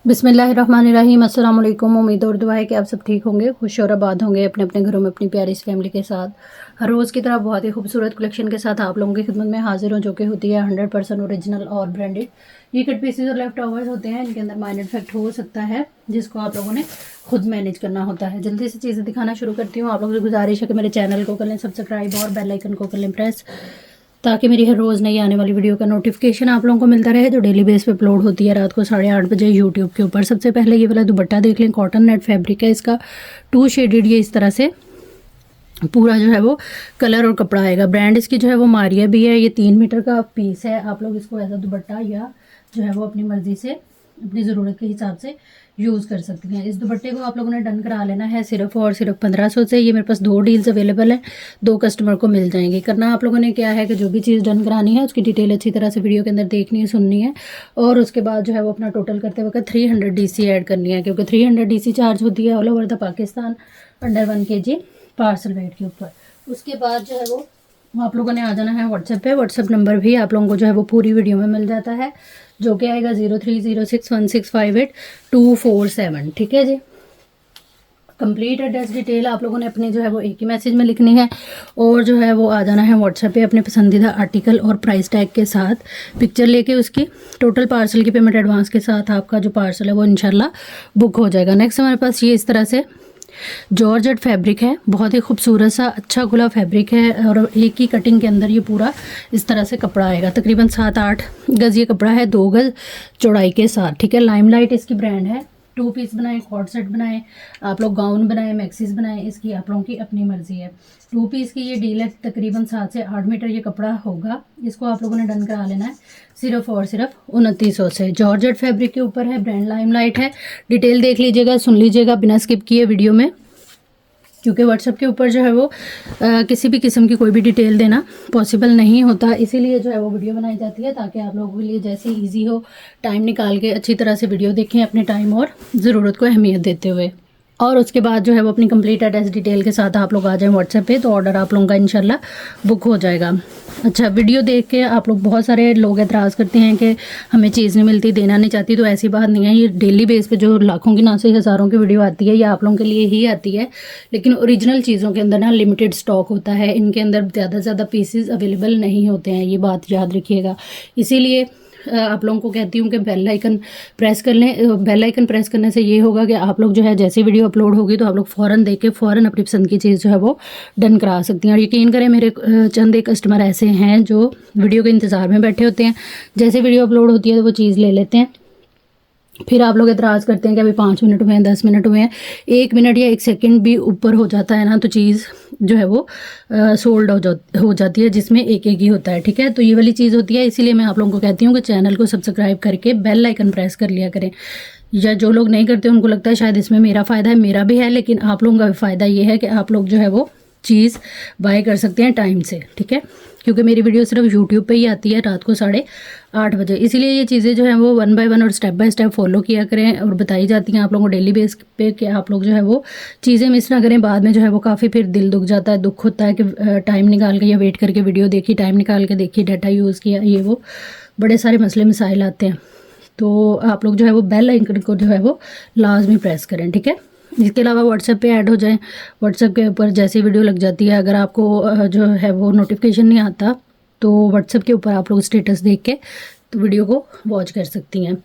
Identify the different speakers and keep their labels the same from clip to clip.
Speaker 1: बिस्मिल्लाहिर्रहमानिर्रहीम। अस्सलाम वालेकुम। उम्मीद और दुआ है कि आप सब ठीक होंगे, खुश और आबाद होंगे अपने अपने घरों में अपनी प्यारी सी फैमिली के साथ। हर रोज़ की तरह बहुत ही खूबसूरत कलेक्शन के साथ आप लोगों की खिदमत में हाजिर हूँ, जो कि होती है 100% ओरिजिनल और ब्रांडेड। ये कट पीसेज और लेफ्ट ओवर्स होते हैं, इनके अंदर माइनर इफेक्ट हो सकता है, जिसको आप लोगों ने खुद मैनेज करना होता है। जल्दी से चीज़ें दिखाना शुरू करती हूँ। आप लोगों से गुजारिश है कि मेरे चैनल को कर लें सब्सक्राइब और बेल आइकन को कर लें प्रेस, ताकि मेरी हर रोज़ नई आने वाली वीडियो का नोटिफिकेशन आप लोगों को मिलता रहे, जो डेली बेस पे अपलोड होती है रात को 8:30 बजे यूट्यूब के ऊपर। सबसे पहले ये वाला दुपट्टा देख लें, कॉटन नेट फैब्रिक है इसका, 2 शेडेड, ये इस तरह से पूरा जो है वो कलर और कपड़ा आएगा। ब्रांड इसकी जो है वो मारिया भी है। ये 3 मीटर का पीस है। आप लोग इसको ऐसा दुपट्टा या जो है वो अपनी मर्ज़ी से अपनी ज़रूरत के हिसाब से यूज़ कर सकती हैं। इस दुपट्टे को आप लोगों ने डन करा लेना है सिर्फ और सिर्फ 1500 से। ये मेरे पास 2 डील्स अवेलेबल हैं, 2 कस्टमर को मिल जाएंगे। करना आप लोगों ने क्या है कि जो भी चीज़ डन करानी है उसकी डिटेल अच्छी तरह से वीडियो के अंदर देखनी है, सुननी है, और उसके बाद जो है वो अपना टोटल करते वक्त 300 DC ऐड करनी है, क्योंकि 300 DC चार्ज होती है all over the Pakistan under 1 kg parcel weight के ऊपर। उसके बाद जो है वो आप लोगों ने आ जाना है व्हाट्सएप पे। व्हाट्सएप नंबर भी आप लोगों को जो है वो पूरी वीडियो में मिल जाता है, जो कि आएगा 03061658 ठीक है जी। कंप्लीट एड्रेस डिटेल आप लोगों ने अपनी जो है वो एक ही मैसेज में लिखनी है, और जो है वो आ जाना है व्हाट्सएप पे अपने पसंदीदा आर्टिकल और प्राइस टैग के साथ, पिक्चर लेके उसकी। टोटल पार्सल की पेमेंट एडवांस के साथ आपका जो पार्सल है वो इंशाल्लाह बुक हो जाएगा। नेक्स्ट हमारे पास ये इस तरह से जॉर्जेट फैब्रिक है, बहुत ही खूबसूरत सा अच्छा खुला फैब्रिक है, और एक ही कटिंग के अंदर ये पूरा इस तरह से कपड़ा आएगा। तकरीबन 7-8 गज़ ये कपड़ा है, 2 गज़ चौड़ाई के साथ, ठीक है। लाइमलाइट इसकी ब्रांड है। 2 पीस बनाएं, कॉर्ड सेट बनाएं, आप लोग गाउन बनाएं, मैक्सीज बनाएं, इसकी आप लोगों की अपनी मर्जी है। 2 पीस की ये डील है, तकरीबन 7 से 8 मीटर ये कपड़ा होगा। इसको आप लोगों ने डन करा लेना है सिर्फ और सिर्फ 2900 से। जॉर्जेट फैब्रिक के ऊपर है, ब्रांड लाइमलाइट है। डिटेल देख लीजिएगा, सुन लीजिएगा बिना स्किप किए वीडियो में, क्योंकि व्हाट्सएप के ऊपर जो है वो किसी भी किस्म की कोई भी डिटेल देना पॉसिबल नहीं होता, इसीलिए जो है वो वीडियो बनाई जाती है, ताकि आप लोगों के लिए जैसे इजी हो, टाइम निकाल के अच्छी तरह से वीडियो देखें अपने टाइम और ज़रूरत को अहमियत देते हुए। और उसके बाद जो है वो अपनी कंप्लीट एड्रेस डिटेल के साथ आप लोग आ जाएं व्हाट्सएप पे, तो ऑर्डर आप लोगों का इंशाल्लाह बुक हो जाएगा। अच्छा, वीडियो देख के आप लोग, बहुत सारे लोग एतराज़ करते हैं कि हमें चीज़ नहीं मिलती, देना नहीं चाहती, तो ऐसी बात नहीं है। ये डेली बेस पे जो लाखों की ना से हज़ारों की वीडियो आती है, ये आप लोगों के लिए ही आती है, लेकिन ओरिजिनल चीज़ों के अंदर ना लिमिटेड स्टॉक होता है, इनके अंदर ज़्यादा से ज़्यादा पीसेज अवेलेबल नहीं होते हैं, ये बात याद रखिएगा। इसीलिए आप लोगों को कहती हूँ कि बेल आइकन प्रेस कर लें। बेल आइकन प्रेस करने से ये होगा कि आप लोग जो है जैसे वीडियो अपलोड होगी तो आप लोग फ़ौरन देख के फ़ौरन अपनी पसंद की चीज़ जो है वो डन करा सकती हैं। और यकीन करें, मेरे चंद एक कस्टमर ऐसे हैं जो वीडियो के इंतज़ार में बैठे होते हैं, जैसे वीडियो अपलोड होती है तो वो चीज़ ले लेते हैं, फिर आप लोग एतराज़ करते हैं कि अभी 5 मिनट हुए हैं, 10 मिनट हुए हैं, 1 मिनट या 1 सेकंड भी ऊपर हो जाता है ना, तो चीज़ जो है वो सोल्ड हो जाती है, जिसमें एक ही होता है, ठीक है। तो ये वाली चीज़ होती है, इसीलिए मैं आप लोगों को कहती हूँ कि चैनल को सब्सक्राइब करके बेल आइकन प्रेस कर लिया करें। या जो लोग नहीं करते उनको लगता है शायद इसमें मेरा फ़ायदा है, मेरा भी है, लेकिन आप लोगों का भी फ़ायदा ये है कि आप लोग जो है वो चीज़ बाय कर सकते हैं टाइम से, ठीक है। क्योंकि मेरी वीडियो सिर्फ यूट्यूब पे ही आती है रात को 8:30 बजे, इसीलिए ये चीज़ें जो हैं वो 1 बाय 1 और स्टेप बाय स्टेप फॉलो किया करें और बताई जाती हैं आप लोगों को डेली बेस पे, कि आप लोग जो है वो चीज़ें मिस ना करें। बाद में जो है वो काफ़ी फिर दिल दुख जाता है, दुख होता है कि टाइम निकाल के या वेट करके वीडियो देखी, टाइम निकाल के देखी, डाटा यूज़ किया, ये वो बड़े सारे मसले मसाइल आते हैं। तो आप लोग जो है वो बेल आइकन को जो है वो लाजमी प्रेस करें, ठीक है। इसके अलावा व्हाट्सएप पे ऐड हो जाएं। व्हाट्सएप के ऊपर जैसी वीडियो लग जाती है, अगर आपको जो है वो नोटिफिकेशन नहीं आता, तो व्हाट्सएप के ऊपर आप लोग स्टेटस देख के तो वीडियो को वॉच कर सकती हैं।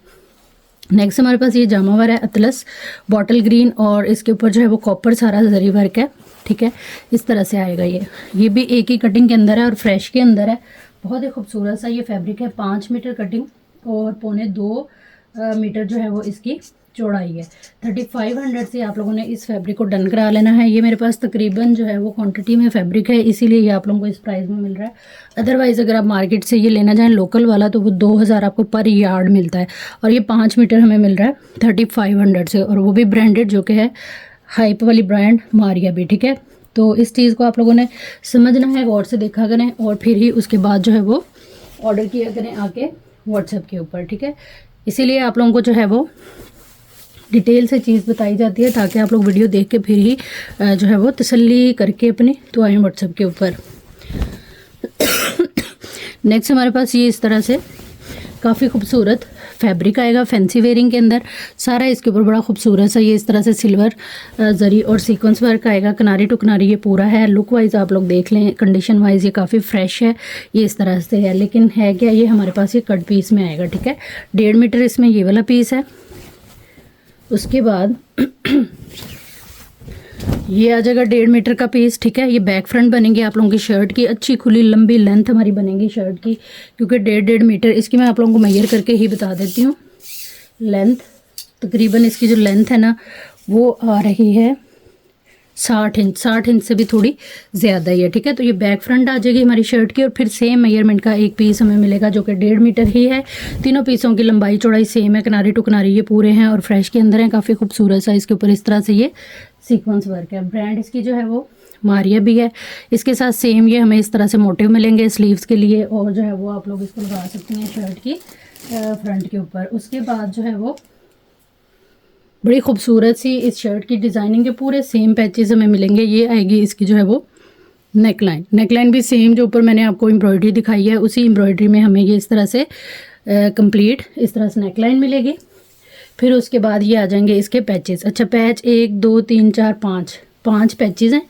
Speaker 1: नेक्स्ट हमारे पास ये जामावर है, अतलस बॉटल ग्रीन, और इसके ऊपर जो है वो कॉपर सारा जरी वर्क है, ठीक है। इस तरह से आएगा ये भी एक ही कटिंग के अंदर है और फ्रेश के अंदर है। बहुत ही खूबसूरत सा ये फैब्रिक है। 5 मीटर कटिंग और 2.25 मीटर जो है वो इसकी चौड़ाई है। 3500 से आप लोगों ने इस फैब्रिक को डन करा लेना है। ये मेरे पास तकरीबन जो है वो क्वांटिटी में फैब्रिक है, इसीलिए ये आप लोगों को इस प्राइस में मिल रहा है। अदरवाइज़ अगर आप मार्केट से ये लेना चाहें लोकल वाला, तो वो 2000 आपको पर यार्ड मिलता है, और ये 5 मीटर हमें मिल रहा है 3500 से, और वो भी ब्रांडेड, जो कि है हाइप वाली ब्रांड मारिया भी, ठीक है। तो इस चीज़ को आप लोगों ने समझना है, गौर से देखा करें, और फिर ही उसके बाद जो है वो ऑर्डर किया करें आके व्हाट्सएप के ऊपर, ठीक है। इसीलिए आप लोगों को जो है वो डिटेल से चीज़ बताई जाती है, ताकि आप लोग वीडियो देख के फिर ही जो है वो तसल्ली करके अपनी तो आए व्हाट्सएप के ऊपर। नेक्स्ट हमारे पास ये इस तरह से काफ़ी खूबसूरत फैब्रिक आएगा फैंसी वेयरिंग के अंदर। सारा इसके ऊपर बड़ा खूबसूरत सा ये इस तरह से सिल्वर जरी और सीक्वेंस वर्क आएगा, किनारी टू किनारी ये पूरा है। लुक वाइज आप लोग देख लें, कंडीशन वाइज ये काफ़ी फ्रेश है, ये इस तरह से है। लेकिन है क्या, ये हमारे पास ये कट पीस में आएगा, ठीक है। 1.5 मीटर इसमें ये वाला पीस है। उसके बाद ये आ जाएगा 1.5 मीटर का पीस, ठीक है। ये बैक फ्रंट बनेंगे आप लोगों की शर्ट की, अच्छी खुली लंबी लेंथ हमारी बनेगी शर्ट की, क्योंकि 1.5 मीटर इसकी मैं आप लोगों को मेजर करके ही बता देती हूँ। लेंथ तकरीबन इसकी जो लेंथ है ना वो आ रही है 60 इंच, 60 इंच से भी थोड़ी ज़्यादा ही है, ठीक है। तो ये बैक फ्रंट आ जाएगी हमारी शर्ट की, और फिर सेम मेजरमेंट का एक पीस हमें मिलेगा जो कि 1.5 मीटर ही है। तीनों पीसों की लंबाई चौड़ाई सेम है, किनारी टू किनारी ये पूरे हैं और फ्रेश के अंदर हैं, काफ़ी खूबसूरत सा इसके ऊपर इस तरह से ये सीक्वेंस वर्क है। ब्रांड इसकी जो है वो मारिया भी है। इसके साथ सेम ये हमें इस तरह से मोटिव मिलेंगे स्लीव्स के लिए, और जो है वो आप लोग इसको लगा सकते हैं शर्ट की फ्रंट के ऊपर। उसके बाद जो है वो बड़ी खूबसूरत सी इस शर्ट की डिज़ाइनिंग के पूरे सेम पैचेस हमें मिलेंगे। ये आएगी इसकी जो है वो नेकलाइन, नेकलाइन भी सेम जो ऊपर मैंने आपको एम्ब्रॉयडरी दिखाई है उसी एम्ब्रॉयडरी में हमें ये इस तरह से कंप्लीट इस तरह से नेकलाइन मिलेगी। फिर उसके बाद ये आ जाएंगे इसके पैचेस। अच्छा, पैच 1 2 3 4 5 पैचेस हैं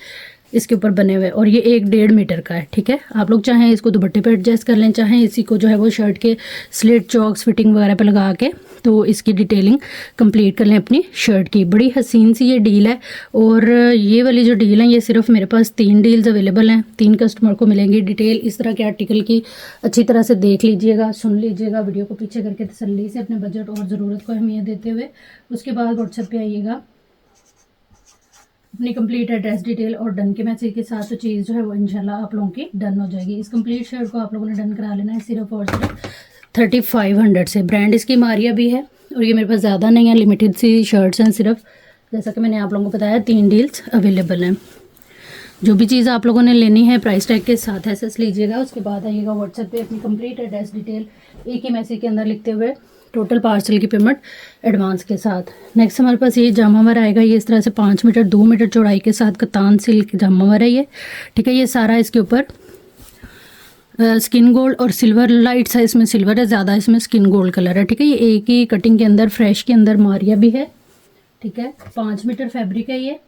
Speaker 1: इसके ऊपर बने हुए, और ये 1.5 मीटर का है, ठीक है। आप लोग चाहें इसको दुपट्टे पे एडजस्ट कर लें, चाहें इसी को जो है वो शर्ट के स्लिट चॉक्स फिटिंग वगैरह पे लगा के तो इसकी डिटेलिंग कंप्लीट कर लें अपनी शर्ट की। बड़ी हसीन सी ये डील है, और ये वाली जो डील है ये सिर्फ मेरे पास 3 डील्स अवेलेबल हैं, 3 कस्टमर को मिलेंगी। डिटेल इस तरह के आर्टिकल की अच्छी तरह से देख लीजिएगा, सुन लीजिएगा, वीडियो को पीछे करके तसल्ली से अपने बजट और ज़रूरत को अहमियत देते हुए उसके बाद व्हाट्सएप पे आइएगा अपनी कंप्लीट एड्रेस डिटेल और डन के मैसेज के साथ। तो चीज़ जो है वो इंशाल्लाह आप लोगों की डन हो जाएगी। इस कंप्लीट शर्ट को आप लोगों ने डन करा लेना है सिर्फ और सिर्फ 3500 से। ब्रांड इसकी मारिया भी है, और ये मेरे पास ज़्यादा नहीं है, लिमिटेड सी शर्ट्स हैं सिर्फ, जैसा कि मैंने आप लोगों को बताया 3 डील्स अवेलेबल हैं। जो भी चीज़ आप लोगों ने लेनी है प्राइस टैग के साथ एसेस लीजिएगा। उसके बाद आइएगा व्हाट्सएप पे अपनी कंप्लीट एड्रेस डिटेल एक ही मैसेज के अंदर लिखते हुए टोटल पार्सल की पेमेंट एडवांस के साथ। नेक्स्ट हमारे पास ये जामावर आएगा, ये इस तरह से 5 मीटर 2 मीटर चौड़ाई के साथ कतान सिल्क जामावर है ये, ठीक है। ये सारा इसके ऊपर स्किन गोल्ड और सिल्वर, लाइट सा इसमें सिल्वर है, ज़्यादा इसमें स्किन गोल्ड कलर है, ठीक है। ये एक ही कटिंग के अंदर फ्रेश के अंदर मारिया भी है, ठीक है। 5 मीटर फैब्रिक है ये,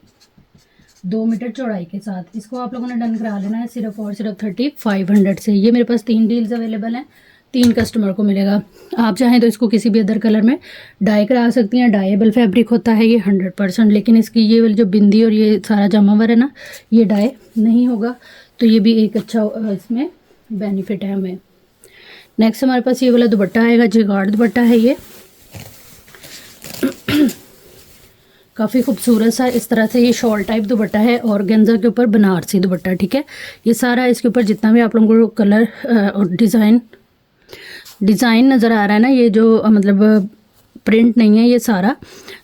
Speaker 1: 2 मीटर चौड़ाई के साथ। इसको आप लोगों ने डन करा लेना है सिर्फ और सिर्फ 3500 से। ये मेरे पास 3 डील्स अवेलेबल हैं, 3 कस्टमर को मिलेगा। आप चाहें तो इसको किसी भी अदर कलर में डाई करा सकती हैं, डाइएबल फैब्रिक होता है ये 100%। लेकिन इसकी ये वाली जो बिंदी और ये सारा जामावर है ना ये डाई नहीं होगा, तो ये भी एक अच्छा इसमें बेनिफिट है हमें। नेक्स्ट हमारे पास ये वाला दुपट्टा आएगा, जिगार्ड दुपट्टा है ये, काफ़ी खूबसूरत सा इस तरह से ये शॉल टाइप दुपट्टा है, और गेंजा के ऊपर बनारसी दुपट्टा, ठीक है। ये सारा इसके ऊपर जितना भी आप लोगों को कलर और डिज़ाइन नज़र आ रहा है ना, ये जो मतलब प्रिंट नहीं है, ये सारा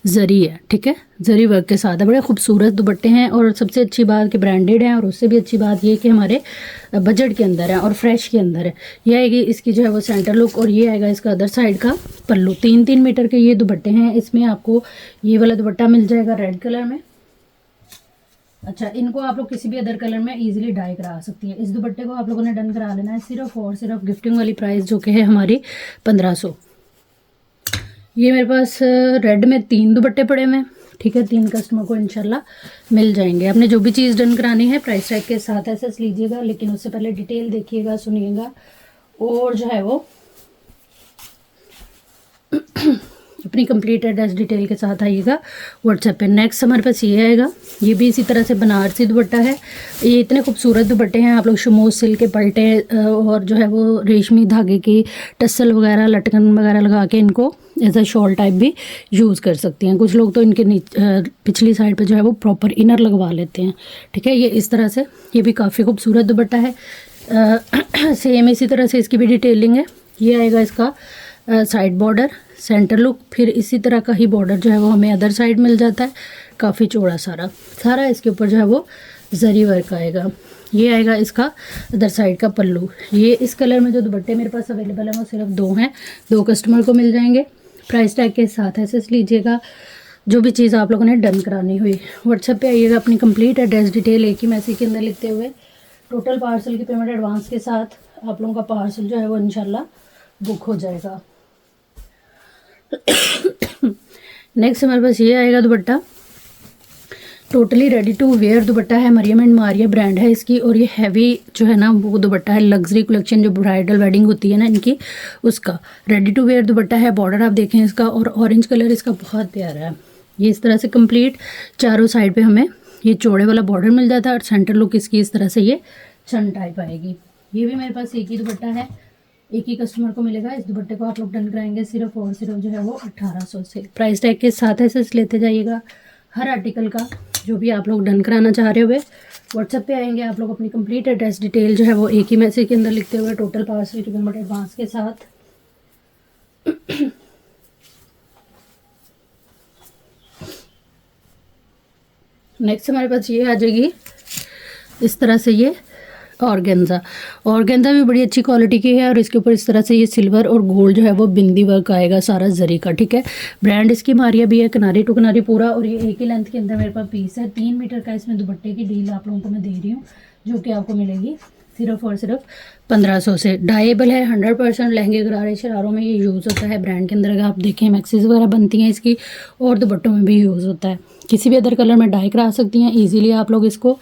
Speaker 1: जरी है, ठीक है। जरी वर्क के साथ है, बड़े खूबसूरत दुपट्टे हैं, और सबसे अच्छी बात कि ब्रांडेड हैं, और उससे भी अच्छी बात ये कि हमारे बजट के अंदर है और फ्रेश के अंदर है। ये आएगी इसकी जो है वो सेंटर लुक, और ये आएगा इसका अदर साइड का पल्लू। 3-3 मीटर के ये दुपट्टे हैं। इसमें आपको ये वाला दुपट्टा मिल जाएगा रेड कलर में। अच्छा, इनको आप लोग किसी भी अदर कलर में इजीली डाई करा सकती हैं। इस दुपट्टे को आप लोगों ने डन करा लेना है सिर्फ और सिर्फ गिफ्टिंग वाली प्राइस जो कि है हमारी 1500। ये मेरे पास रेड में 3 दुपट्टे पड़े हुए हैं, ठीक है। 3 कस्टमर को इंशाल्लाह मिल जाएंगे। आपने जो भी चीज़ डन करानी है प्राइस टैग के साथ एसेस लीजिएगा, लेकिन उससे पहले डिटेल देखिएगा, सुनिएगा, और जो है वो अपनी कंप्लीट एड्रेस डिटेल के साथ आइएगा व्हाट्सएप पे। नेक्स्ट हमारे पास ये आएगा, ये भी इसी तरह से बनारसी दुपट्टा है। ये इतने खूबसूरत दुपट्टे हैं, आप लोग शमोज सिल्क के पलटे और जो है वो रेशमी धागे की टसल वगैरह लटकन वगैरह लगा के इनको एज अ शॉल टाइप भी यूज़ कर सकती हैं। कुछ लोग तो इनके पिछली साइड पे जो है वो प्रॉपर इनर लगवा लेते हैं, ठीक है। ये इस तरह से ये भी काफ़ी खूबसूरत दुपट्टा है। सेम इसी तरह से इसकी भी डिटेलिंग है। ये आएगा इसका साइड बॉर्डर, सेंटर लुक, फिर इसी तरह का ही बॉर्डर जो है वो हमें अदर साइड मिल जाता है, काफ़ी चौड़ा सारा इसके ऊपर जो है वो जरी वर्क आएगा। ये आएगा इसका अदर साइड का पल्लू। ये इस कलर में जो दुपट्टे मेरे पास अवेलेबल है वो सिर्फ 2 हैं, 2 कस्टमर को मिल जाएंगे। प्राइस टैग के साथ एसेस लीजिएगा। जो भी चीज़ आप लोगों ने डन करानी हुई व्हाट्सएप पे आइएगा, अपनी कंप्लीट एड्रेस डिटेल एक ही मैसेज के अंदर लिखते हुए टोटल पार्सल की पेमेंट एडवांस के साथ आप लोगों का पार्सल जो है वो इंशाल्लाह बुक हो जाएगा। नेक्स्ट हमारे पास ये आएगा dupatta, totally ready to wear dupatta है, मरियम एंड मारिया ब्रांड है इसकी, और ये हैवी जो है ना वो दुपट्टा है, लग्जरी कलेक्शन जो ब्राइडल वेडिंग होती है ना इनकी, उसका रेडी टू वेयर दुपट्टा है। बॉर्डर आप देखें इसका, और ऑरेंज कलर इसका बहुत प्यारा है। ये इस तरह से कंप्लीट चारों साइड पे हमें ये चौड़े वाला बॉर्डर मिल जाता है, और सेंटर लुक इसकी इस तरह से ये छन टाइप आएगी। ये भी मेरे पास एक ही दुपट्टा है, एक ही कस्टमर को मिलेगा। इस दुपट्टे को आप लोग डन कराएंगे सिर्फ और सिर्फ जो है वो 1800 से। प्राइस टैग के साथ ऐसे लेते जाइएगा हर आर्टिकल का। जो भी आप लोग डन कराना चाह रहे हुए व्हाट्सएप पे आएंगे, आप लोग अपनी कंप्लीट एड्रेस डिटेल जो है वो एक ही मैसेज के अंदर लिखते हुए टोटल पार्सल की पेमेंट एडवांस के साथ। नेक्स्ट हमारे पास ये आ जाएगी इस तरह से ये ऑर्गेन्जा। ऑर्गेन्जा भी बड़ी अच्छी क्वालिटी की है, और इसके ऊपर इस तरह से ये सिल्वर और गोल्ड जो है वो बिंदी वर्क आएगा सारा जरी का, ठीक है। ब्रांड इसकी मारिया भी है, किनारी टू किनारी पूरा, और ये एक ही लेंथ के अंदर मेरे पास पीस है। 3 मीटर का इसमें दुपट्टे की डील आप लोगों को मैं दे रही हूँ, जो कि आपको मिलेगी सिर्फ और सिर्फ 1500 से। डाइएबल है, 100% लहंगे गरारे शरारों में ये यूज़ होता है। ब्रांड के अंदर अगर आप देखें मैक्सीज वगैरह बनती हैं इसकी, और दुपट्टों में भी यूज़ होता है। किसी भी अदर कलर में डाई करा सकती हैं ईजिली आप लोग इसको।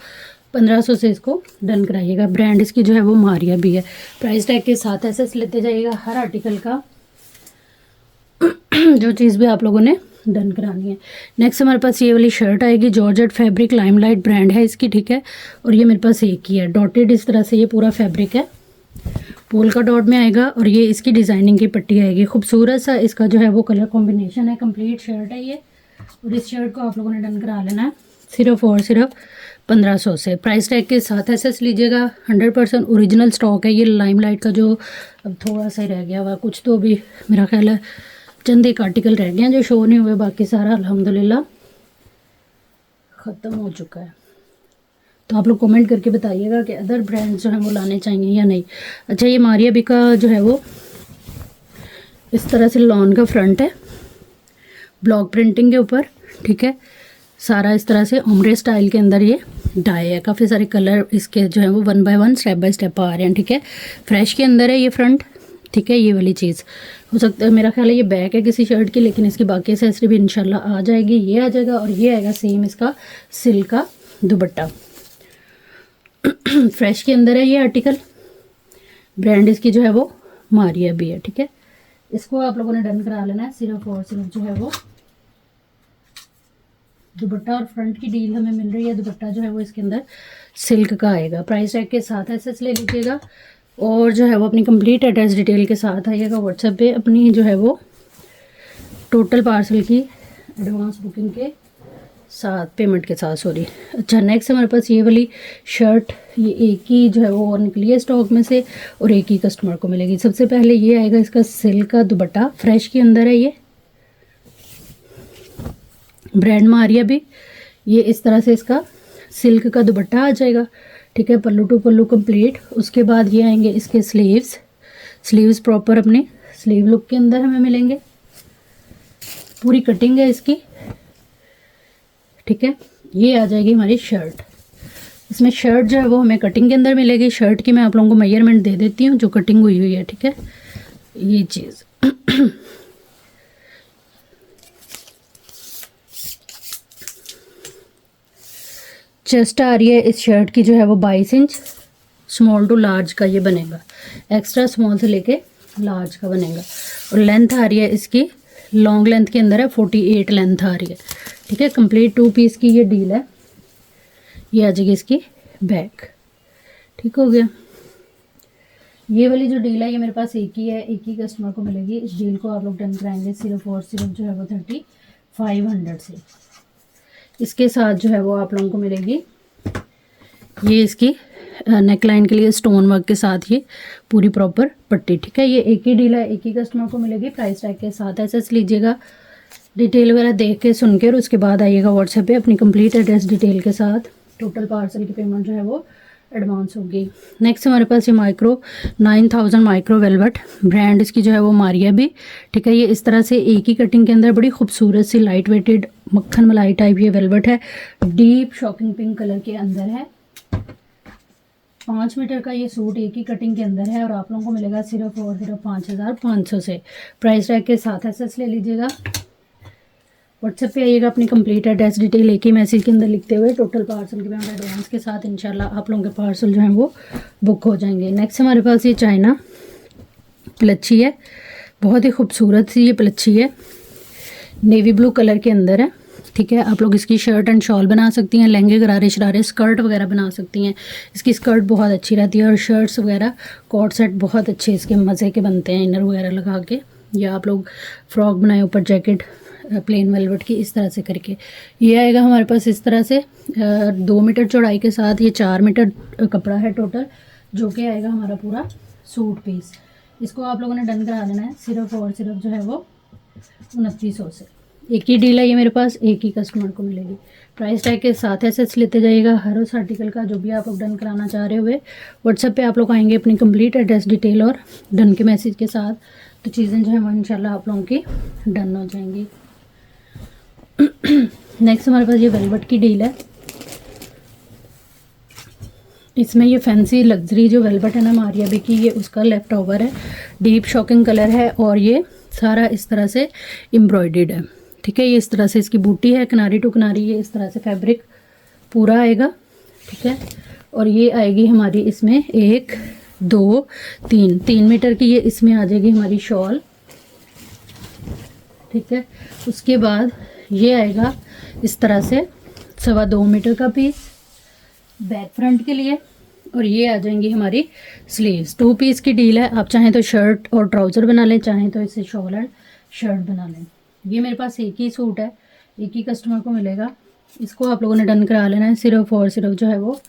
Speaker 1: 1500 से इसको डन कराइएगा। ब्रांड इसकी जो है वो मारिया भी है। प्राइस टैग के साथ ऐसे लेते जाइएगा हर आर्टिकल का, जो चीज़ भी आप लोगों ने डन करानी है। नेक्स्ट हमारे पास ये वाली शर्ट आएगी, जॉर्जेट फैब्रिक, लाइमलाइट ब्रांड है इसकी, ठीक है। और ये मेरे पास एक ही है, डॉटेड इस तरह से ये पूरा फैब्रिक है, पोल का डॉट में आएगा, और ये इसकी डिज़ाइनिंग की पट्टी आएगी। खूबसूरत सा इसका जो है वो कलर कॉम्बिनेशन है। कंप्लीट शर्ट है ये, और इस शर्ट को आप लोगों ने डन करा लेना है सिर्फ और सिर्फ 1500 से। प्राइस टैग के साथ एसेस लीजिएगा। 100% ओरिजिनल स्टॉक है। ये लाइमलाइट का जो अब थोड़ा सा ही रह गया हुआ, कुछ तो भी मेरा ख्याल है चंद एक आर्टिकल रह गए हैं जो शो नहीं हुए, बाकी सारा अल्हम्दुलिल्लाह ख़त्म हो चुका है। तो आप लोग कमेंट करके बताइएगा कि अदर ब्रांड्स जो हैं वो लाने चाहिए या नहीं। अच्छा, ये मारिया भी का जो है वो इस तरह से लॉन का फ्रंट है, ब्लॉक प्रिंटिंग के ऊपर, ठीक है। सारा इस तरह से ओमरे स्टाइल के अंदर ये डाई है। काफ़ी सारे कलर इसके जो है वो 1 बाय 1 स्टेप बाय स्टेप आ रहे हैं, ठीक है। फ्रेश के अंदर है ये फ्रंट, ठीक है। ये वाली चीज़ हो सकता है, मेरा ख्याल है ये बैक है किसी शर्ट की, लेकिन इसकी बाकी एक्सेसरी भी इंशाल्लाह आ जाएगी। ये आ जाएगा, और ये आएगा सेम इसका सिल्क का दुपट्टा। फ्रेश के अंदर है ये आर्टिकल। ब्रांड इसकी जो है वो मारिया भी है, ठीक है। इसको आप लोगों ने डन करा लेना है सिर्फ और सिर्फ जो है वो दुपट्टा और फ्रंट की डील हमें मिल रही है। दुपट्टा जो है वो इसके अंदर सिल्क का आएगा। प्राइस टैग के साथ ऐसे ले लीजिएगा, और जो है वो अपनी कंप्लीट एड्रेस डिटेल के साथ आइएगा व्हाट्सएप पे, अपनी जो है वो टोटल पार्सल की एडवांस बुकिंग के साथ, पेमेंट के साथ, सॉरी। अच्छा, नेक्स्ट हमारे पास ये वाली शर्ट, ये एक ही जो है वो और निकली है स्टॉक में से, और एक ही कस्टमर को मिलेगी। सबसे पहले ये आएगा इसका सिल्क का दुपट्टा, फ्रेश के अंदर है ये, ब्रांड मारिया भी। ये इस तरह से इसका सिल्क का दुपट्टा आ जाएगा, ठीक है। पल्लू टू पल्लू कंप्लीट। उसके बाद ये आएंगे इसके स्लीव्स प्रॉपर अपने स्लीव लुक के अंदर हमें मिलेंगे। पूरी कटिंग है इसकी, ठीक है। ये आ जाएगी हमारी शर्ट। इसमें शर्ट जो है वो हमें कटिंग के अंदर मिलेगी। शर्ट की मैं आप लोगों को मेजरमेंट दे देती हूँ जो कटिंग हुई हुई है, ठीक है। ये चीज़ चेस्ट आ रही है इस शर्ट की जो है वो 22 इंच, स्मॉल टू लार्ज का ये बनेगा, एक्स्ट्रा स्मॉल से लेके लार्ज का बनेगा। और लेंथ आ रही है इसकी लॉन्ग लेंथ के अंदर है, 48 लेंथ आ रही है, ठीक है। कंप्लीट 2 पीस की ये डील है। ये आ जाएगी इसकी बैक, ठीक हो गया। ये वाली जो डील है ये मेरे पास एक ही है, एक ही कस्टमर को मिलेगी। इस डील को आप लोग डन कराएंगे सिर्फ और सिर्फ जो है वो 3500 से। इसके साथ जो है वो आप लोगों को मिलेगी ये इसकी नेकलाइन के लिए स्टोन वर्क के साथ ये पूरी प्रॉपर पट्टी, ठीक है। ये एक ही डील है, एक ही कस्टमर को मिलेगी। प्राइस टैग के साथ ऐसे लीजिएगा, डिटेल वगैरह देख के सुन के, और उसके बाद आइएगा व्हाट्सएप पे अपनी कंप्लीट एड्रेस डिटेल के साथ। टोटल पार्सल की पेमेंट जो है वो एडवांस होगी। नेक्स्ट हमारे पास ये 9000 माइक्रो वेलवेट, ब्रांड इसकी जो है वो मारिया भी, ठीक है। ये इस तरह से एक ही कटिंग के अंदर बड़ी खूबसूरत सी लाइट वेटेड मक्खन मलाई टाइप ये वेलवेट है। डीप शॉकिंग पिंक कलर के अंदर है, 5 मीटर का ये सूट एक ही कटिंग के अंदर है और आप लोगों को मिलेगा सिर्फ और सिर्फ 5500 से। प्राइस टैग के साथ एसएस ले लीजिएगा। व्हाट्सएप पे आइएगा, अपनी कंप्लीट एड्रेस डिटेल एक ही मैसेज के अंदर लिखते हुए टोटल पार्सल के पेमेंट एडवांस के साथ इंशाल्लाह आप लोगों के पार्सल जो हैं वो बुक हो जाएंगे। नेक्स्ट हमारे पास ये चाइना प्लच्छी है, बहुत ही खूबसूरत सी ये प्लच्छी है, नेवी ब्लू कलर के अंदर है। ठीक है, आप लोग इसकी शर्ट एंड शॉल बना सकती हैं, लहंगे गरारे शरारे स्कर्ट वगैरह बना सकती हैं। इसकी स्कर्ट बहुत अच्छी रहती है और शर्ट्स वगैरह कोट सेट बहुत अच्छे इसके मज़े के बनते हैं इनर वगैरह लगा के, या आप लोग फ्रॉक बनाए ऊपर जैकेट प्लेन वेलवेट की इस तरह से करके। ये आएगा हमारे पास इस तरह से 2 मीटर चौड़ाई के साथ, ये 4 मीटर कपड़ा है टोटल, जो कि आएगा हमारा पूरा सूट पीस। इसको आप लोगों ने डन करा देना है सिर्फ और सिर्फ जो है वो 2900 से। एक ही डील है ये मेरे पास, एक ही कस्टमर को मिलेगी। प्राइस टैग के साथ एसेस लेते जाइएगा हर उस आर्टिकल का जो भी आप लोग डन कराना चाह रहे हुए। व्हाट्सएप पे आप लोग आएंगे अपनी कंप्लीट एड्रेस डिटेल और डन के मैसेज के साथ, तो चीज़ें जो है वो इंशाल्लाह आप लोगों की डन हो जाएंगी। नेक्स्ट हमारे पास ये वेलवेट की डील है। इसमें ये फैंसी लग्जरी जो वेलवेट है ना मारिया बी की, ये उसका लेफ्ट ओवर है, डीप शॉकिंग कलर है और ये सारा इस तरह से एम्ब्रॉयडर्ड है। ठीक है, ये इस तरह से इसकी बूटी है किनारी टू किनारी, ये इस तरह से फैब्रिक पूरा आएगा। ठीक है, और ये आएगी हमारी इसमें 1 2 3 मीटर की ये इसमें आ जाएगी हमारी शॉल। ठीक है, उसके बाद ये आएगा इस तरह से 2.25 मीटर का पीस बैक फ्रंट के लिए, और ये आ जाएंगी हमारी स्लीव्स। 2 पीस की डील है, आप चाहें तो शर्ट और ट्राउज़र बना लें, चाहें तो इसे शॉल एंड शर्ट बना लें। ये मेरे पास एक ही सूट है, एक ही कस्टमर को मिलेगा। इसको आप लोगों ने डन करा लेना है सिर्फ और सिर्फ जो है वो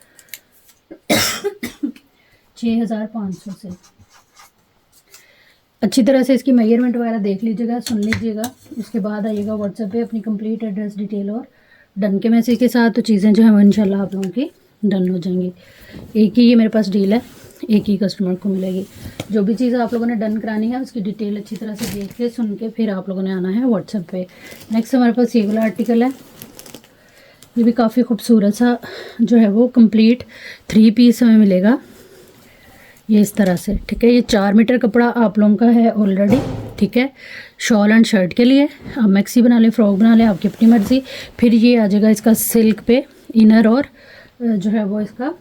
Speaker 1: 6500 से। अच्छी तरह से इसकी मेजरमेंट वगैरह देख लीजिएगा, सुन लीजिएगा, उसके बाद आइएगा व्हाट्सएप पे अपनी कंप्लीट एड्रेस डिटेल और डन के मैसेज के साथ, तो चीज़ें जो है वो इंशाल्लाह आप लोगों की डन हो जाएंगी। एक ही ये मेरे पास डील है, एक ही कस्टमर को मिलेगी। जो भी चीज़ आप लोगों ने डन करानी है उसकी डिटेल अच्छी तरह से देख के सुन के फिर आप लोगों ने आना है व्हाट्सएप पे। नेक्स्ट हमारे पास ये वाला आर्टिकल है, ये भी काफ़ी खूबसूरत सा जो है वो कंप्लीट 3 पीस हमें मिलेगा ये इस तरह से। ठीक है, ये 4 मीटर कपड़ा आप लोगों का है ऑलरेडी। ठीक है, शॉल एंड शर्ट के लिए आप मैक्सी बना लें, फ्रॉक बना लें, आपकी अपनी मर्ज़ी। फिर ये आ जाएगा इसका सिल्क पे इनर और जो है वो इसका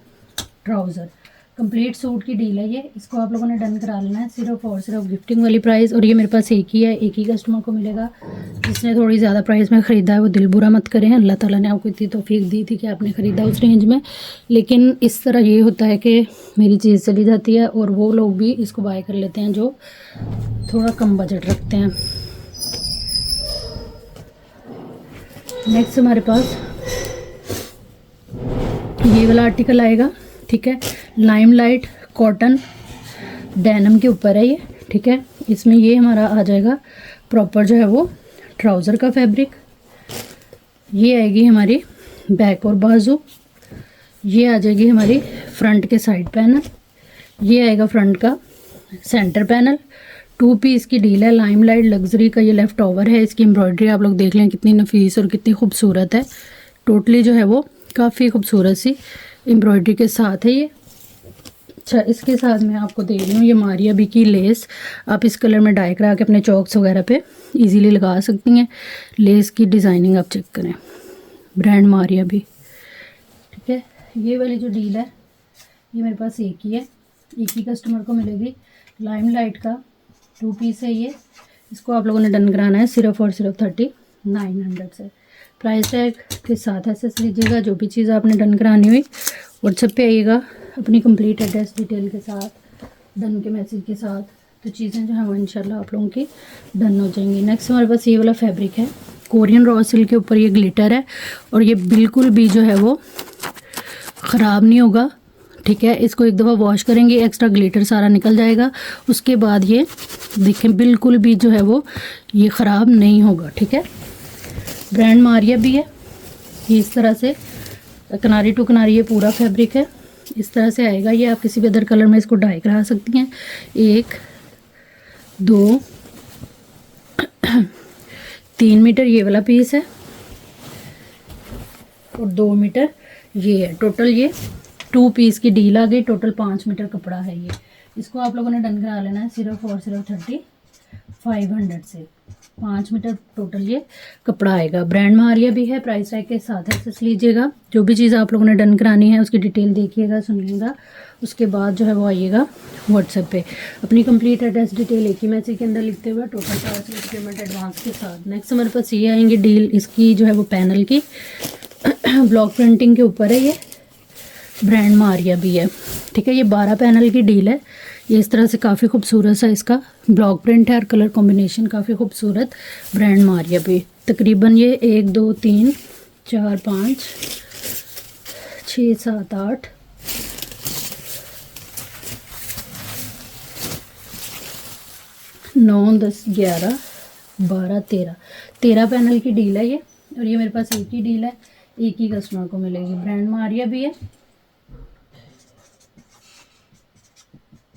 Speaker 1: ट्राउज़र। कंप्लीट सूट की डील है ये, इसको आप लोगों ने डन करा लेना है सिर्फ और सिर्फ गिफ्टिंग वाली प्राइस। और ये मेरे पास एक ही है, एक ही कस्टमर को मिलेगा। जिसने थोड़ी ज़्यादा प्राइस में ख़रीदा है वो दिल बुरा मत करें, अल्लाह ताला ने आपको इतनी तौफीक दी थी कि आपने ख़रीदा उस रेंज में। लेकिन इस तरह ये होता है कि मेरी चीज़ चली जाती है और वो लोग भी इसको बाय कर लेते हैं जो थोड़ा कम बजट रखते हैं। नेक्स्ट हमारे पास ये वाला आर्टिकल आएगा। ठीक है, लाइमलाइट कॉटन डेनिम के ऊपर है ये। ठीक है, इसमें ये हमारा आ जाएगा प्रॉपर जो है वो ट्राउज़र का फैब्रिक। ये आएगी हमारी बैक और बाजू, ये आ जाएगी हमारी फ्रंट के साइड पैनल, ये आएगा फ्रंट का सेंटर पैनल। 2 पीस की डील है, लाइमलाइट लग्जरी का ये लेफ़्ट ओवर है। इसकी एम्ब्रॉयडरी आप लोग देख लें कितनी नफीस और कितनी खूबसूरत है। टोटली जो है वो काफ़ी खूबसूरत सी एम्ब्रॉयडरी के साथ है ये। अच्छा, इसके साथ मैं आपको दे रही हूँ ये मारिया बी की लेस। आप इस कलर में डाई करा के अपने चौक्स वगैरह पे इजीली लगा सकती हैं। लेस की डिज़ाइनिंग आप चेक करें, ब्रांड मारिया बी। ठीक है, ये वाली जो डील है ये मेरे पास एक ही है, एक ही कस्टमर को मिलेगी। लाइमलाइट का 2 पीस है ये, इसको आप लोगों ने डन कराना है सिर्फ और सिर्फ 3900 से। प्राइस टैग के साथ एसेस लीजिएगा। जो भी चीज़ आपने डन करानी हुई व्हाट्सएप पे आइएगा अपनी कंप्लीट एड्रेस डिटेल के साथ, डन के मैसेज के साथ, तो चीज़ें जो हैं वो इंशाल्लाह आप लोगों की डन हो जाएंगी। नेक्स्ट हमारे पास ये वाला फैब्रिक है, कोरियन रॉ सिल्क के ऊपर ये ग्लिटर है और ये बिल्कुल भी जो है वो ख़राब नहीं होगा। ठीक है, इसको एक दफ़ा वॉश करेंगे एक्स्ट्रा ग्लिटर सारा निकल जाएगा, उसके बाद ये देखें बिल्कुल भी जो है वो ये ख़राब नहीं होगा। ठीक है, ब्रांड मारिया भी है। ये इस तरह से किनारी टू किनारी ये पूरा फैब्रिक है, इस तरह से आएगा। ये आप किसी भी अदर कलर में इसको डाई करा सकती हैं। 1 2 3 मीटर ये वाला पीस है और 2 मीटर ये है। टोटल ये 2 पीस की डील आ गई। टोटल 5 मीटर कपड़ा है ये। इसको आप लोगों ने डन करा लेना है सिर्फ और सिर्फ 3500 से। 5 मीटर टोटल ये कपड़ा आएगा। ब्रांड मारिया भी है, प्राइस टैग के साथ एक्सेस लीजिएगा। जो भी चीज़ आप लोगों ने डन करानी है उसकी डिटेल देखिएगा, सुनिएगा, उसके बाद जो है वो आइएगा व्हाट्सएप पे। अपनी कंप्लीट एड्रेस डिटेल एक ही मैसेज के अंदर लिखते हुए टोटल चार्ज पेमेंट एडवांस के साथ। नेक्स्ट हमारे पास ये आएंगे डील, इसकी जो है वो पैनल की ब्लॉक प्रिंटिंग के ऊपर है ये, ब्रांड मारिया भी है, ठीक है। ये 12 पैनल की डील है। ये इस तरह से काफ़ी खूबसूरत सा इसका ब्लॉक प्रिंट है और कलर कॉम्बिनेशन काफ़ी खूबसूरत, ब्रांड मारिया भी। तकरीबन ये 1 2 3 4 5 6 7 8 9 10 11 12 13 पैनल की डील है ये। और ये मेरे पास एक ही डील है, एक ही कस्टमर को मिलेगी। ब्रांड मारिया भी है।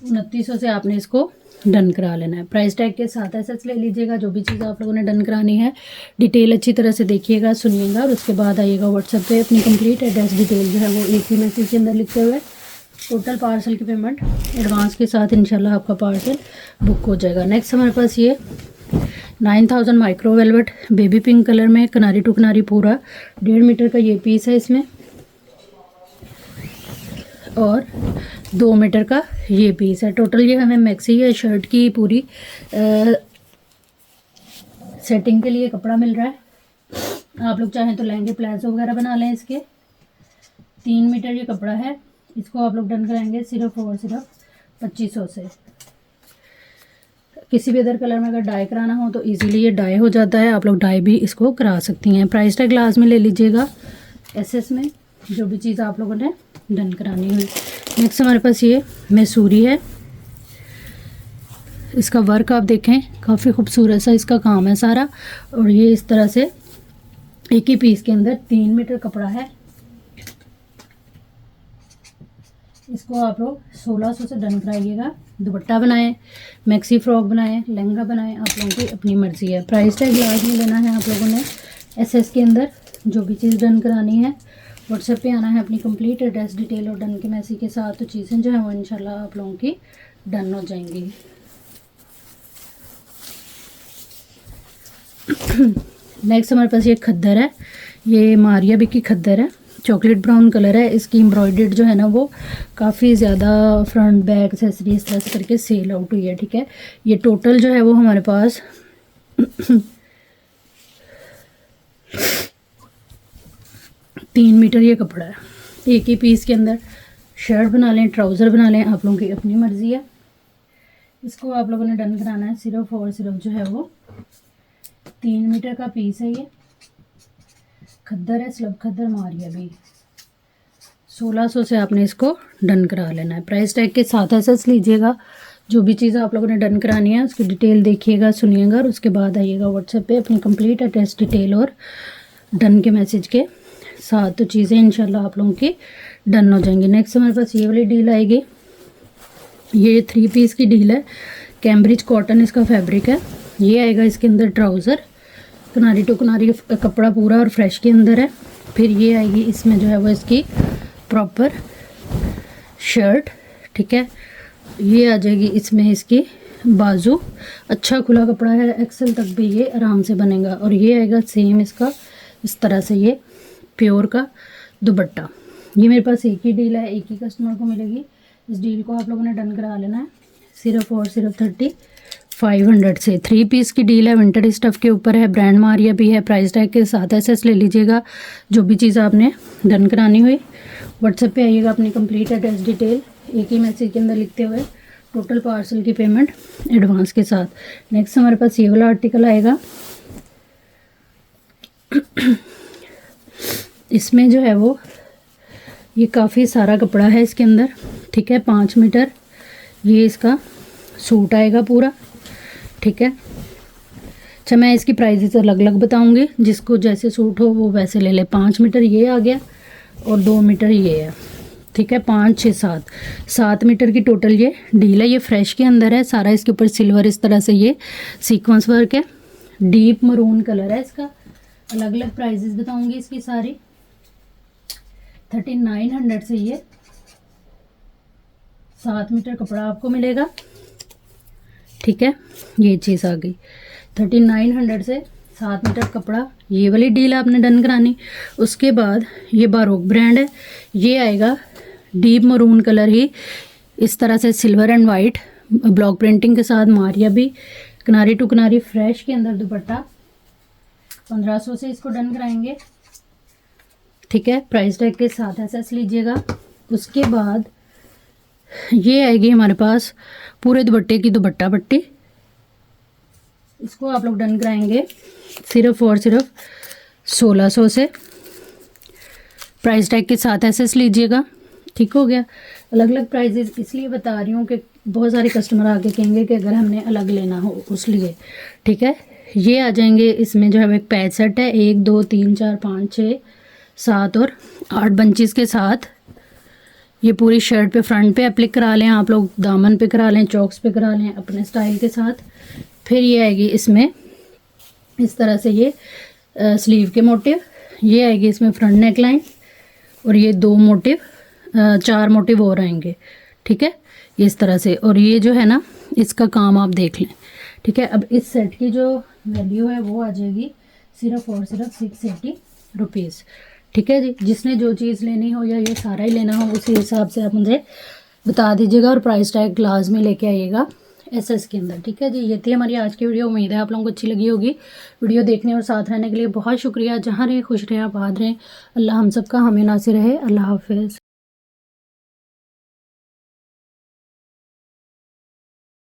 Speaker 1: 2900 से आपने इसको डन करा लेना है। प्राइस टैग के साथ एसेस ले लीजिएगा। जो भी चीज़ आप लोगों ने डन करानी है डिटेल अच्छी तरह से देखिएगा, सुनिएगा, और उसके बाद आइएगा व्हाट्सएप पे। अपनी कंप्लीट एड्रेस डिटेल जो है वो एक ही मैसेज के अंदर लिखते हुए टोटल पार्सल की पेमेंट एडवांस के साथ इंशाल्लाह आपका पार्सल बुक हो जाएगा। नेक्स्ट हमारे पास ये 9000 micro velvet baby pink colour में किनारी टू किनारी पूरा 1.5 मीटर का ये पीस है इसमें, और 2 मीटर का ये पीस है। टोटल ये हमें मैक्सी है शर्ट की पूरी सेटिंग के लिए कपड़ा मिल रहा है। आप लोग चाहें तो लहंगे प्लाजो वगैरह बना लें इसके। 3 मीटर ये कपड़ा है। इसको आप लोग डन कराएंगे सिर्फ और सिर्फ 2500 से। किसी भी अदर कलर में अगर डाई कराना हो तो इजीली ये डाई हो जाता है, आप लोग डाई भी इसको करा सकती हैं। प्राइस टैग ग्लास में ले लीजिएगा एसएस में, जो भी चीज़ आप लोगों ने डन करानी हुई। नेक्स्ट हमारे पास ये मैसूरी है। इसका वर्क आप देखें, काफ़ी खूबसूरत सा इसका काम है सारा। और ये इस तरह से एक ही पीस के अंदर 3 मीटर कपड़ा है। इसको आप लोग 1600 से डन कराइएगा। दुपट्टा बनाएं, मैक्सी फ्रॉक बनाएं, लहंगा बनाएं, आप लोगों की अपनी मर्ज़ी है। प्राइस टैग ग्लास में लेना है आप लोगों ने एसएस के अंदर। जो भी चीज़ डन करानी है व्हाट्सएप पे आना है अपनी कंप्लीट एड्रेस डिटेल और डन के मैसेज के साथ। तो चीज़ें जो है वो इंशाल्लाह आप लोगों की डन हो जाएंगी। नेक्स्ट हमारे पास ये खद्दर है। ये मारिया भी की खद्दर है, चॉकलेट ब्राउन कलर है। इसकी एम्ब्रॉयडर्ड जो है ना वो काफ़ी ज़्यादा फ्रंट बैक एक्सेसरी इस तरह से करके सेल आउट हुई है, ठीक है। ये टोटल जो है वो हमारे पास 3 मीटर ये कपड़ा है। एक ही पीस के अंदर शर्ट बना लें, ट्राउज़र बना लें, आप लोगों की अपनी मर्ज़ी है। इसको आप लोगों ने डन कराना है सिर्फ और सिर्फ जो है वो 3 मीटर का पीस है। ये खद्दर है, स्लब खद्दर मारिया भी। 1600 से आपने इसको डन करा लेना है। प्राइस टैग के साथ एसेस लीजिएगा। जो भी चीज़ आप लोगों ने डन करानी है उसकी डिटेल देखिएगा, सुनिएगा, और उसके बाद आइएगा व्हाट्सएप पे अपनी कंप्लीट एड्रेस डिटेल और डन के मैसेज के साथ। तो चीज़ें इंशाल्लाह आप लोगों की डन हो जाएंगी। नेक्स्ट हमारे पास ये वाली डील आएगी। ये 3 पीस की डील है। कैम्ब्रिज कॉटन इसका फैब्रिक है। ये आएगा इसके अंदर ट्राउज़र, किनारी टू किनारी कपड़ा पूरा और फ्रेश के अंदर है। फिर ये आएगी इसमें जो है वो इसकी प्रॉपर शर्ट, ठीक है। ये आ जाएगी इसमें इसकी बाजू। अच्छा खुला कपड़ा है, एक्सल तक भी ये आराम से बनेगा। और ये आएगा सेम इसका इस तरह से ये प्योर का दुपट्टा। ये मेरे पास एक ही डील है, एक ही कस्टमर को मिलेगी। इस डील को आप लोगों ने डन करा लेना है सिर्फ और सिर्फ 3500 से। 3 पीस की डील है, विंटर स्टफ़ के ऊपर है, ब्रांड मारिया भी है। प्राइस टैग के साथ एसेस ले लीजिएगा। जो भी चीज़ आपने डन करानी हुई व्हाट्सएप पे आइएगा अपनी कंप्लीट एड्रेस डिटेल एक ही मैसेज के अंदर लिखते हुए टोटल पार्सल की पेमेंट एडवांस के साथ। नेक्स्ट हमारे पास ये वाला आर्टिकल आएगा। इसमें जो है वो ये काफ़ी सारा कपड़ा है इसके अंदर, ठीक है। 5 मीटर ये इसका सूट आएगा पूरा, ठीक है। अच्छा, मैं इसकी प्राइसेस अलग अलग बताऊंगी, जिसको जैसे सूट हो वो वैसे ले ले। 5 मीटर ये आ गया और 2 मीटर ये है, ठीक है। 5 6 7 मीटर की टोटल ये डील है। ये फ्रेश के अंदर है सारा। इसके ऊपर सिल्वर इस तरह से ये सीक्वेंस वर्क है। डीप मरून कलर है इसका। अलग अलग प्राइजेस बताऊंगी इसकी सारी। 3900 से ये 7 मीटर कपड़ा आपको मिलेगा। ठीक है, ये चीज़ आ गई 3900 से 7 मीटर कपड़ा, ये वाली डील आपने डन करानी। उसके बाद ये बारोक ब्रांड है, ये आएगा डीप मरून कलर ही इस तरह से silver and white block printing के साथ, मारिया भी किनारी टू किनारी फ्रेश के अंदर दुपट्टा 1500 से इसको डन कराएंगे। ठीक है, प्राइस टैग के साथ ऐसा लीजिएगा। उसके बाद ये आएगी हमारे पास पूरे दुपट्टे की दुपट्टा पट्टी, इसको आप लोग डन कराएंगे सिर्फ और सिर्फ 1600 से, प्राइस टैग के साथ ऐसे लीजिएगा। ठीक हो गया। अलग अलग प्राइजेस इसलिए बता रही हूँ कि बहुत सारे कस्टमर आके कहेंगे कि अगर हमने अलग लेना हो उसलिए। ठीक है, ये आ जाएंगे इसमें जो है एक पैच सेट है, 1 2 3 4 5 6 7 और 8 बंचेस के साथ। ये पूरी शर्ट पे फ्रंट पे अप्लिक करा लें आप लोग, दामन पे करा लें, चॉक्स पे करा लें अपने स्टाइल के साथ। फिर ये आएगी इसमें इस तरह से ये स्लीव के मोटिव, ये आएगी इसमें फ्रंट नेक लाइन और ये 2 मोटिव 4 मोटिव और आएंगे। ठीक है, ये इस तरह से, और ये जो है ना इसका काम आप देख लें। ठीक है, अब इस सेट की जो वैल्यू है वो आ जाएगी सिर्फ और सिर्फ 680 रुपीज़। ठीक है जी, जिसने जो चीज़ लेनी हो या ये सारा ही लेना हो उसी हिसाब से आप मुझे बता दीजिएगा और प्राइस टैग लाजमी लेके आइएगा एसएस के अंदर। ठीक है जी, ये थी हमारी आज की वीडियो। उम्मीद है आप लोगों को अच्छी लगी होगी। वीडियो देखने और साथ रहने के लिए बहुत शुक्रिया। जहाँ रहे खुश रहें, आबाद रहें। अल्लाह हम सबका हमें नासिर रहे। अल्लाह हाफिज़।